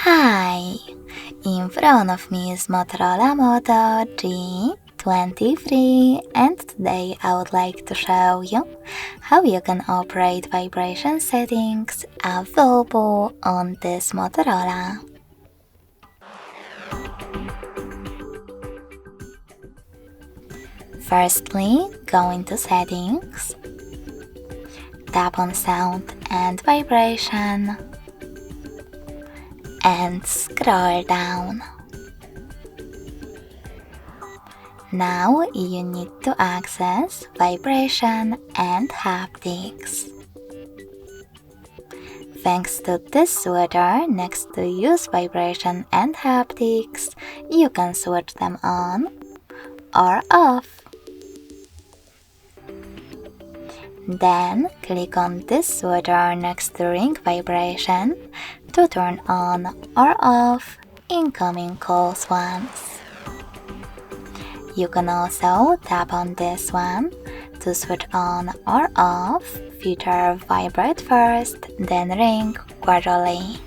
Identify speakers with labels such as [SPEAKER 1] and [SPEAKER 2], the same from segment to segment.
[SPEAKER 1] Hi! In front of me is Motorola Moto G23 and today I would like to show you how you can operate vibration settings available on this Motorola. Firstly, go into Settings, tap on Sound and Vibration, and scroll down. Now you need to access Vibration and Haptics. Thanks to this switcher next to Use Vibration and Haptics, you can switch them on or off. Then click on this switcher next to Ring Vibration to turn on or off incoming calls once. You can also tap on this one to switch on or off feature Vibrate first, then ring gradually.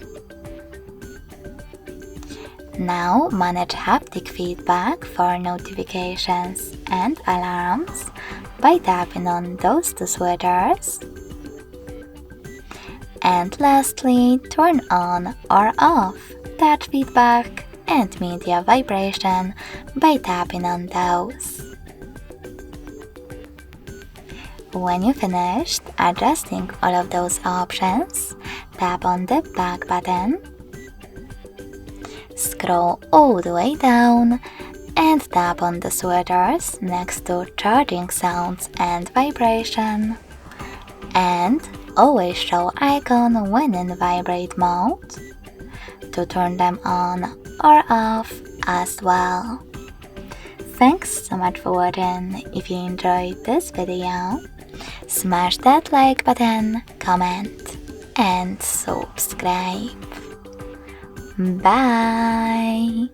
[SPEAKER 1] Now manage haptic feedback for notifications and alarms by tapping on those two switchers. And lastly, turn on or off touch feedback and media vibration by tapping on those. When you finished adjusting all of those options, tap on the back button, scroll all the way down, and tap on the switchers next to charging sounds and vibration. And always show icon when in vibrate mode to turn them on or off as well. Thanks so much for watching. If you enjoyed this video, smash that like button, comment, and subscribe. Bye!